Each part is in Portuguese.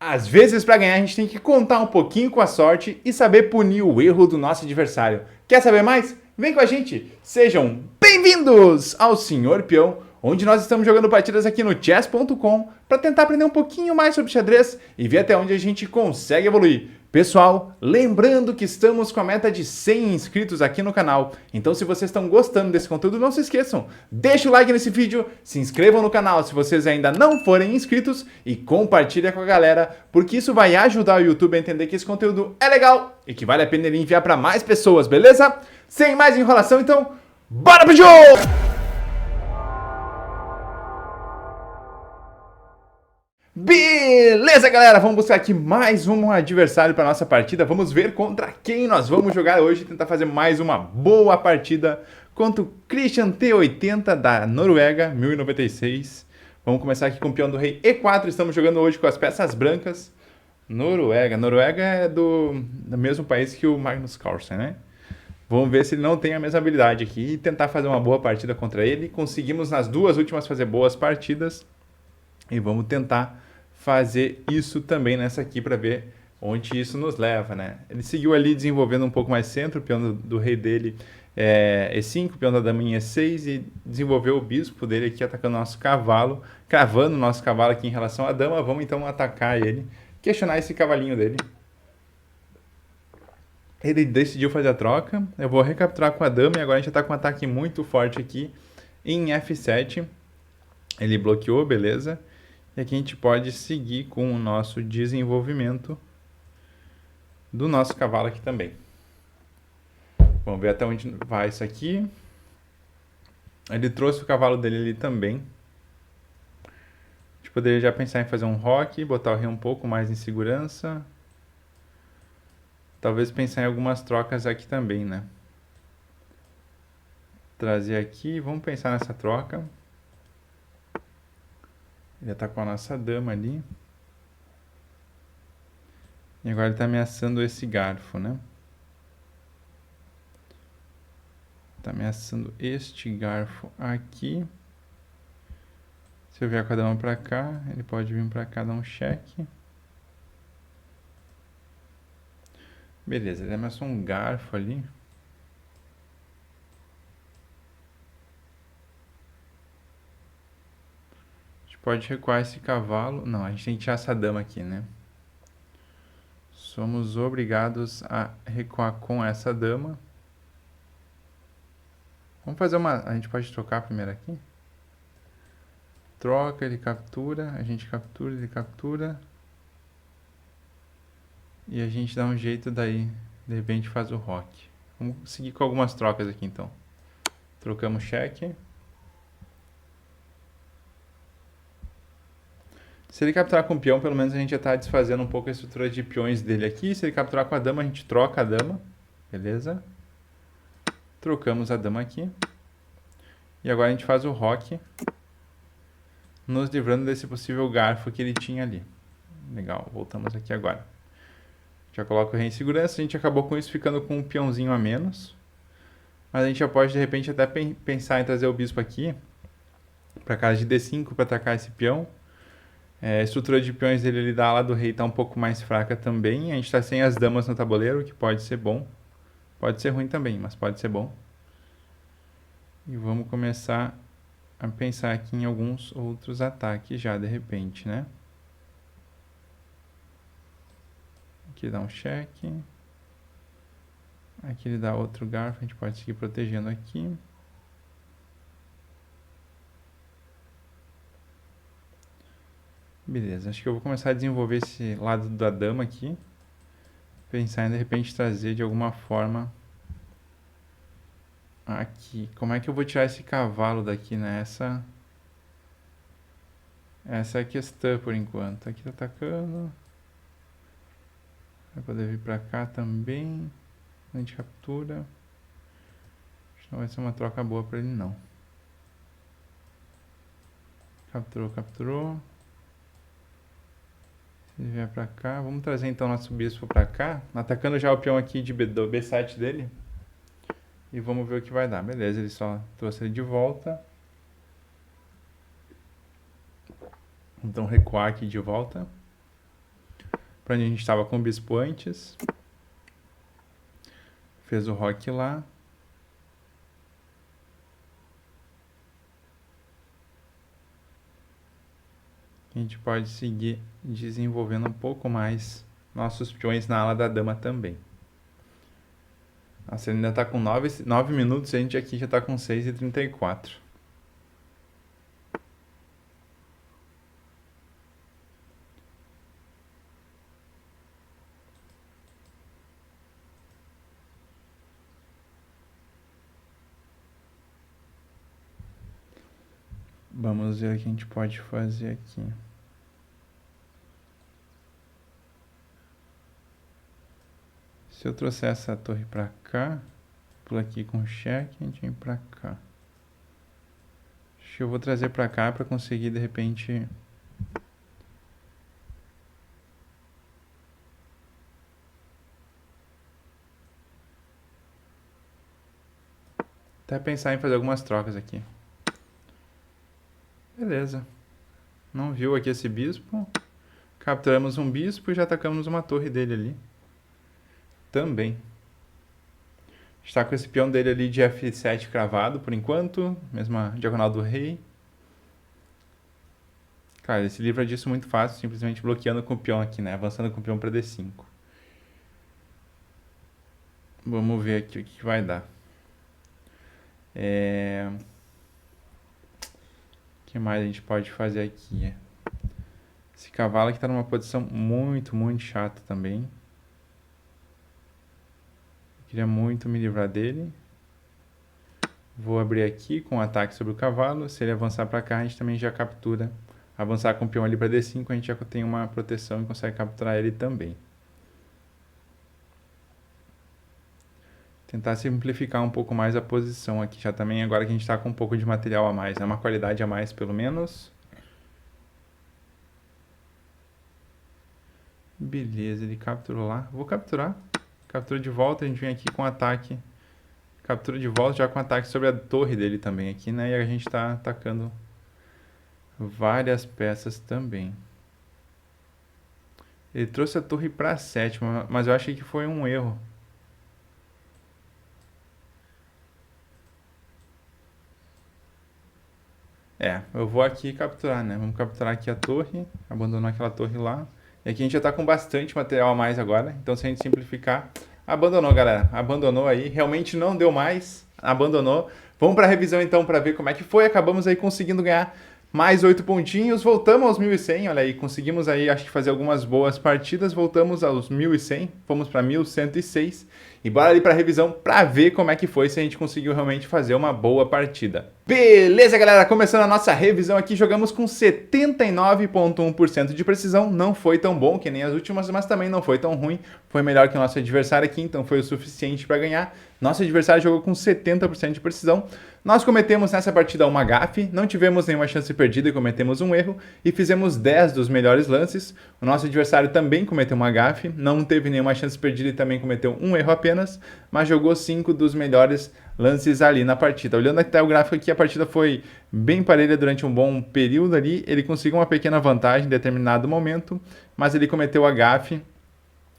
Às vezes, para ganhar, a gente tem que contar um pouquinho com a sorte e saber punir o erro do nosso adversário. Quer saber mais? Vem com a gente! Sejam bem-vindos ao Senhor Peão, onde nós estamos jogando partidas aqui no chess.com para tentar aprender um pouquinho mais sobre xadrez e ver até onde a gente consegue evoluir. Pessoal, lembrando que estamos com a meta de 100 inscritos aqui no canal, então se vocês estão gostando desse conteúdo, não se esqueçam, deixa o like nesse vídeo, se inscrevam no canal se vocês ainda não forem inscritos e compartilha com a galera, porque isso vai ajudar o YouTube a entender que esse conteúdo é legal e que vale a pena ele enviar para mais pessoas, beleza? Sem mais enrolação, então, bora pro jogo! Beleza, galera, vamos buscar aqui mais um adversário para nossa partida. Vamos ver contra quem nós vamos jogar hoje, tentar fazer mais uma boa partida contra o Christian T80 da Noruega, 1096. Vamos começar aqui com o peão do rei E4, estamos jogando hoje com as peças brancas. Noruega é do mesmo país que o Magnus Carlsen, né? Vamos ver se ele não tem a mesma habilidade aqui e tentar fazer uma boa partida contra ele. Conseguimos nas duas últimas fazer boas partidas. E vamos tentar fazer isso também nessa aqui para ver onde isso nos leva, né? Ele seguiu ali desenvolvendo um pouco mais centro, o peão do rei dele é E5, o peão da dama em E6 e desenvolveu o bispo dele aqui atacando o nosso cavalo, cravando o nosso cavalo aqui em relação à dama. Vamos então atacar ele, questionar esse cavalinho dele. Ele decidiu fazer a troca, eu vou recapturar com a dama e agora a gente está com um ataque muito forte aqui em F7. Ele bloqueou, beleza. E aqui a gente pode seguir com o nosso desenvolvimento do nosso cavalo aqui também. Vamos ver até onde vai isso aqui. Ele trouxe o cavalo dele ali também. A gente poderia já pensar em fazer um roque, botar o rei um pouco mais em segurança. Talvez pensar em algumas trocas aqui também, né? Trazer aqui, vamos pensar nessa troca. Ele tá com a nossa dama ali. E agora ele tá ameaçando esse garfo, né? Tá ameaçando este garfo aqui. Se eu vier com a dama pra cá, ele pode vir pra cá dar um cheque. Beleza, ele ameaçou um garfo ali. Pode recuar esse cavalo. Não, a gente tem que tirar essa dama aqui, né? Somos obrigados a recuar com essa dama. Vamos fazer uma... A gente pode trocar primeiro aqui. Troca, ele captura. A gente captura, ele captura. E a gente dá um jeito daí. De repente faz o roque. Vamos seguir com algumas trocas aqui, então. Trocamos cheque. Se ele capturar com o peão, pelo menos a gente já está desfazendo um pouco a estrutura de peões dele aqui. Se ele capturar com a dama, a gente troca a dama. Beleza? Trocamos a dama aqui. E agora a gente faz o roque, nos livrando desse possível garfo que ele tinha ali. Legal, voltamos aqui agora. Já coloca o rei em segurança. A gente acabou com isso ficando com um peãozinho a menos. Mas a gente já pode, de repente, até pensar em trazer o bispo aqui para casa de D5 para atacar esse peão. A estrutura de peões dele ali da ala do rei está um pouco mais fraca também. A gente está sem as damas no tabuleiro, que pode ser bom. Pode ser ruim também, mas pode ser bom. E vamos começar a pensar aqui em alguns outros ataques já, de repente, né? Aqui dá um cheque. Aqui ele dá outro garfo, a gente pode seguir protegendo aqui. Beleza, acho que eu vou começar a desenvolver esse lado da dama aqui. Pensar em, de repente, trazer de alguma forma aqui. Como é que eu vou tirar esse cavalo daqui, né? Essa é a questão por enquanto. Aqui tá atacando. Vai poder vir pra cá também. A gente captura. Acho que não vai ser uma troca boa pra ele, não. Capturou, capturou. Se ele vier pra cá, vamos trazer então nosso bispo pra cá, atacando já o peão aqui do B7 dele. E vamos ver o que vai dar. Beleza, ele só trouxe ele de volta. Então recuar aqui de volta. para onde a gente estava com o bispo antes. Fez o roque lá. A gente pode seguir desenvolvendo um pouco mais nossos peões na ala da dama também. Nossa, ele ainda está com 9 minutos e a gente aqui já está com 6:34. Vamos ver o que a gente pode fazer aqui. Se eu trouxer essa torre para cá, pula aqui com cheque, a gente vem para cá. Acho que eu vou trazer para cá para conseguir de repente até pensar em fazer algumas trocas aqui. Beleza. Não viu aqui esse bispo. Capturamos um bispo e já atacamos uma torre dele ali. Também. Está com esse peão dele ali de F7 cravado por enquanto. Mesma diagonal do rei. Cara, ele se livra disso muito fácil, simplesmente bloqueando com o peão aqui, né? Avançando com o peão para D5. Vamos ver aqui o que vai dar. O que mais a gente pode fazer aqui? Esse cavalo aqui está numa posição muito, muito chata também. Eu queria muito me livrar dele. Vou abrir aqui com um ataque sobre o cavalo. Se ele avançar para cá, a gente também já captura. Avançar com o peão ali para D5, a gente já tem uma proteção e consegue capturar ele também. Tentar simplificar um pouco mais a posição aqui já também, agora que a gente está com um pouco de material a mais, né? Uma qualidade a mais pelo menos. Beleza, ele capturou lá. Vou capturar. Captura de volta, a gente vem aqui com ataque. Captura de volta já com ataque sobre a torre dele também aqui, né? E a gente está atacando várias peças também. Ele trouxe a torre para a 7ª, mas eu achei que foi um erro. Eu vou aqui capturar, né? Vamos capturar aqui a torre, abandonar aquela torre lá. E aqui a gente já tá com bastante material a mais agora, então se a gente simplificar... Abandonou, galera. Abandonou aí, realmente não deu mais, abandonou. Vamos para a revisão então para ver como é que foi. Acabamos aí conseguindo ganhar mais 8 pontinhos, voltamos aos 1100, olha aí, conseguimos aí, acho que fazer algumas boas partidas, voltamos aos 1100, fomos para 1106 e bora ali para a revisão para ver como é que foi, se a gente conseguiu realmente fazer uma boa partida. Beleza, galera, começando a nossa revisão aqui, jogamos com 79,1% de precisão, não foi tão bom que nem as últimas, mas também não foi tão ruim, foi melhor que o nosso adversário aqui, então foi o suficiente para ganhar. Nosso adversário jogou com 70% de precisão. Nós cometemos nessa partida uma gafe, não tivemos nenhuma chance perdida e cometemos um erro, e fizemos 10 dos melhores lances. O nosso adversário também cometeu uma gafe, não teve nenhuma chance perdida e também cometeu um erro apenas, mas jogou 5 dos melhores lances ali na partida. Olhando até o gráfico aqui, a partida foi bem parelha durante um bom período ali, ele conseguiu uma pequena vantagem em determinado momento, mas ele cometeu a gafe,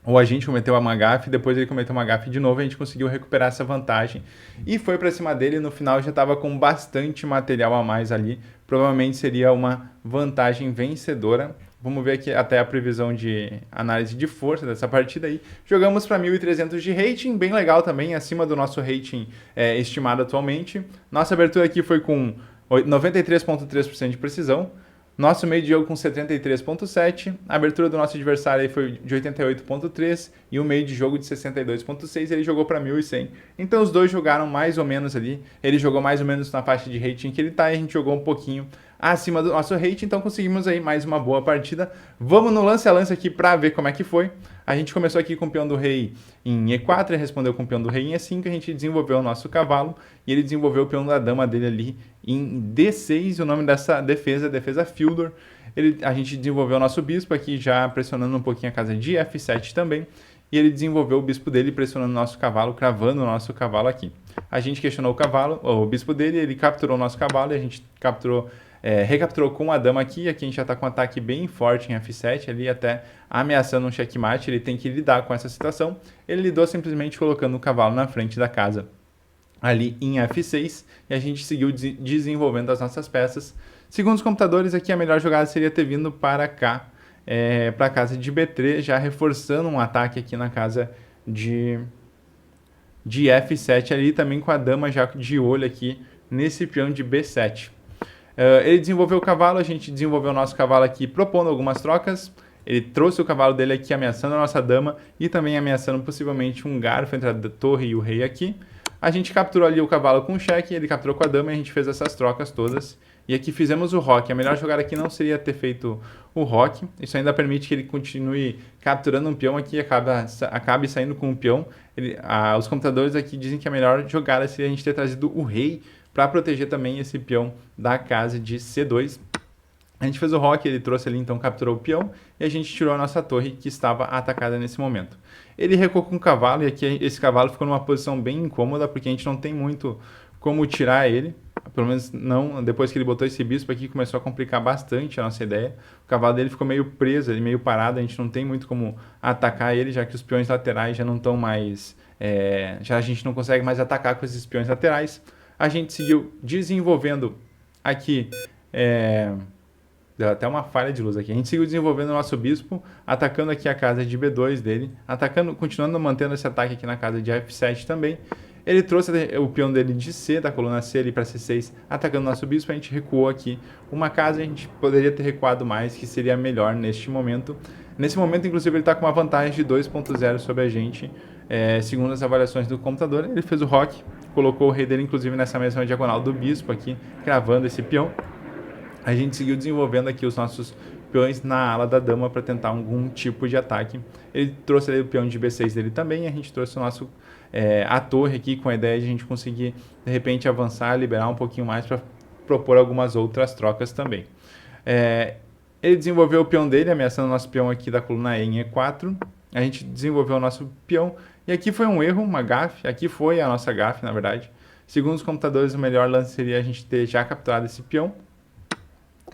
ou a gente cometeu uma gafe, depois ele cometeu uma gafe de novo, a gente conseguiu recuperar essa vantagem e foi para cima dele. No final já estava com bastante material a mais ali, provavelmente seria uma vantagem vencedora. Vamos ver aqui até a previsão de análise de força dessa partida aí. Jogamos para 1300 de rating, bem legal também, acima do nosso rating estimado atualmente. Nossa abertura aqui foi com 93,3% de precisão. Nosso meio de jogo com 73,7%, a abertura do nosso adversário aí foi de 88,3% e o meio de jogo de 62,6%, ele jogou para 1100. Então os dois jogaram mais ou menos ali, ele jogou mais ou menos na faixa de rating que ele tá e a gente jogou um pouquinho acima do nosso rating, então conseguimos aí mais uma boa partida. Vamos no lance a lance aqui para ver como é que foi. A gente começou aqui com o peão do rei em E4, ele respondeu com o peão do rei em E5, a gente desenvolveu o nosso cavalo e ele desenvolveu o peão da dama dele ali em D6, o nome dessa defesa, defesa Fildor. A gente desenvolveu o nosso bispo aqui já pressionando um pouquinho a casa de F7 também, e ele desenvolveu o bispo dele pressionando o nosso cavalo, cravando o nosso cavalo aqui. A gente questionou o cavalo, o bispo dele, ele capturou o nosso cavalo e a gente capturou recapturou com a dama aqui a gente já está com um ataque bem forte em F7 ali, até ameaçando um checkmate, ele tem que lidar com essa situação. Ele lidou simplesmente colocando o cavalo na frente da casa ali em F6 e a gente seguiu desenvolvendo as nossas peças. Segundo os computadores, aqui a melhor jogada seria ter vindo para cá, para a casa de B3, já reforçando um ataque aqui na casa de F7 ali, também com a dama já de olho aqui nesse peão de B7. Ele desenvolveu o cavalo, a gente desenvolveu o nosso cavalo aqui propondo algumas trocas. Ele trouxe o cavalo dele aqui ameaçando a nossa dama e também ameaçando possivelmente um garfo entre a torre e o rei aqui. A gente capturou ali o cavalo com o cheque, ele capturou com a dama e a gente fez essas trocas todas. E aqui fizemos o roque. A melhor jogada aqui não seria ter feito o roque. Isso ainda permite que ele continue capturando um peão aqui e acabe saindo com um peão. Os computadores aqui dizem que a melhor jogada seria a gente ter trazido o rei para proteger também esse peão da casa de C2. A gente fez o roque, ele trouxe ali, então capturou o peão e a gente tirou a nossa torre que estava atacada nesse momento. Ele recuou com o cavalo e aqui esse cavalo ficou numa posição bem incômoda porque a gente não tem muito como tirar ele. Pelo menos não, depois que ele botou esse bispo aqui começou a complicar bastante a nossa ideia. O cavalo dele ficou meio preso, ele meio parado, a gente não tem muito como atacar ele, já que os peões laterais já não estão mais... já a gente não consegue mais atacar com esses peões laterais. A gente seguiu desenvolvendo aqui... deu até uma falha de luz aqui. A gente seguiu desenvolvendo o nosso bispo, atacando aqui a casa de B2 dele, continuando mantendo esse ataque aqui na casa de F7 também. Ele trouxe o peão dele de C, da coluna C ali para C6, atacando o nosso bispo. A gente recuou aqui uma casa, a gente poderia ter recuado mais, que seria melhor neste momento. Nesse momento, inclusive, ele está com uma vantagem de 2.0 sobre a gente, segundo as avaliações do computador. Ele fez o roque, colocou o rei dele, inclusive, nessa mesma diagonal do bispo aqui, cravando esse peão. A gente seguiu desenvolvendo aqui os nossos peões na ala da dama para tentar algum tipo de ataque. Ele trouxe ali o peão de B6 dele também, a gente trouxe o nosso, a torre aqui com a ideia de a gente conseguir, de repente, avançar, liberar um pouquinho mais para propor algumas outras trocas também. Ele desenvolveu o peão dele, ameaçando o nosso peão aqui da coluna E em E4. A gente desenvolveu o nosso peão e aqui foi um erro, uma gafe. Aqui foi a nossa gafe, na verdade. Segundo os computadores, o melhor lance seria a gente ter já capturado esse peão.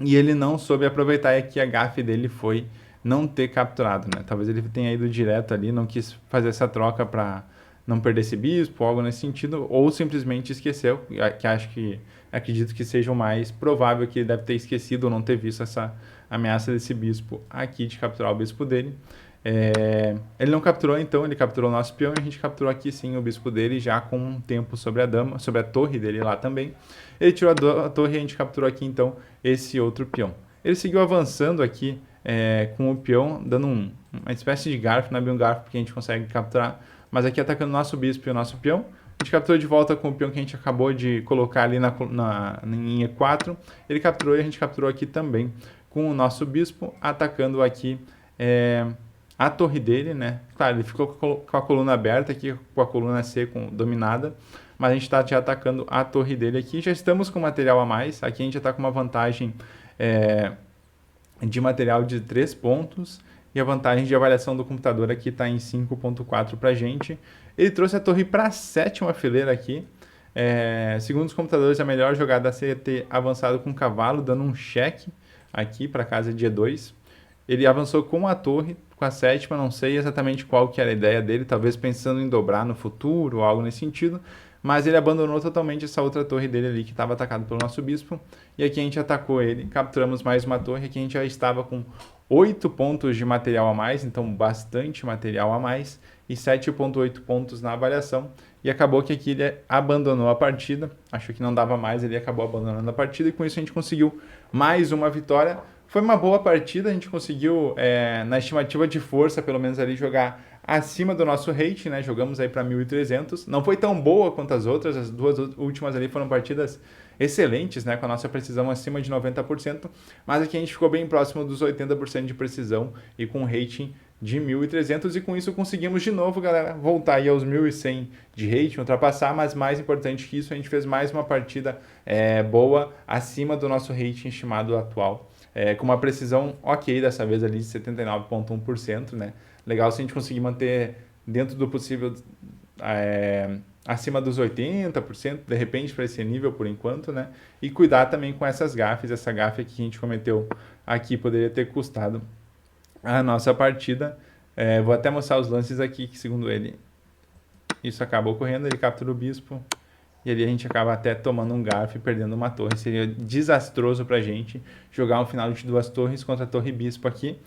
E ele não soube aproveitar e aqui a gafe dele foi não ter capturado, né? Talvez ele tenha ido direto ali, não quis fazer essa troca para não perder esse bispo, algo nesse sentido, ou simplesmente esqueceu, que acredito que seja o mais provável, que ele deve ter esquecido ou não ter visto essa ameaça desse bispo aqui de capturar o bispo dele. Ele não capturou, então ele capturou o nosso peão e a gente capturou aqui sim o bispo dele já com um tempo sobre a dama, sobre a torre dele lá também. Ele tirou a torre e a gente capturou aqui então esse outro peão. Ele seguiu avançando aqui com o peão, dando uma espécie de garfo, não é bem um garfo porque a gente consegue capturar, mas aqui atacando o nosso bispo e o nosso peão. A gente capturou de volta com o peão que a gente acabou de colocar ali em E4. Ele capturou e a gente capturou aqui também com o nosso bispo, atacando aqui a torre dele, né? Claro, ele ficou com a coluna aberta aqui, com a coluna C dominada, mas a gente está já atacando a torre dele aqui. Já estamos com material a mais. Aqui a gente já está com uma vantagem de material de 3 pontos e a vantagem de avaliação do computador aqui está em 5.4 para a gente. Ele trouxe a torre para a 7ª fileira aqui. Segundo os computadores, a melhor jogada seria ter avançado com o cavalo, dando um cheque aqui para a casa de E2. Ele avançou com a torre, com a 7ª, não sei exatamente qual que era a ideia dele, talvez pensando em dobrar no futuro ou algo nesse sentido, mas ele abandonou totalmente essa outra torre dele ali que estava atacado pelo nosso bispo, e aqui a gente atacou ele, capturamos mais uma torre, aqui a gente já estava com 8 pontos de material a mais, então bastante material a mais, e 7.8 pontos na avaliação, e acabou que aqui ele abandonou a partida, achou que não dava mais, ele acabou abandonando a partida, e com isso a gente conseguiu mais uma vitória. Foi uma boa partida, a gente conseguiu, na estimativa de força, pelo menos ali, jogar acima do nosso rate, né? Jogamos aí para 1.300. Não foi tão boa quanto as outras, as duas últimas ali foram partidas excelentes, né? Com a nossa precisão acima de 90%, mas aqui a gente ficou bem próximo dos 80% de precisão e com um rating de 1.300 e com isso conseguimos de novo, galera, voltar aí aos 1.100 de rating, ultrapassar, mas mais importante que isso, a gente fez mais uma partida boa acima do nosso rating estimado atual. Com uma precisão ok dessa vez ali de 79,1%, né? Legal se a gente conseguir manter dentro do possível acima dos 80%, de repente, para esse nível por enquanto, né? E cuidar também com essas gafes. Essa gafe aqui que a gente cometeu aqui poderia ter custado a nossa partida. Vou até mostrar os lances aqui, que segundo ele, isso acabou ocorrendo. Ele captura o bispo e ali a gente acaba até tomando um garfo e perdendo uma torre. Seria desastroso pra gente jogar um final de 2 torres contra a torre bispo aqui.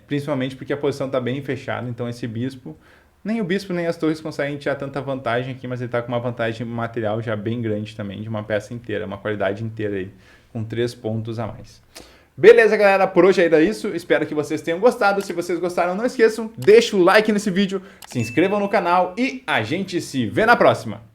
Principalmente porque a posição está bem fechada, então esse bispo, nem o bispo nem as torres conseguem tirar tanta vantagem aqui, mas ele está com uma vantagem material já bem grande também, de uma peça inteira, uma qualidade inteira aí, com 3 pontos a mais. Beleza, galera, por hoje era isso, espero que vocês tenham gostado. Se vocês gostaram, não esqueçam, deixa o like nesse vídeo, se inscrevam no canal e a gente se vê na próxima.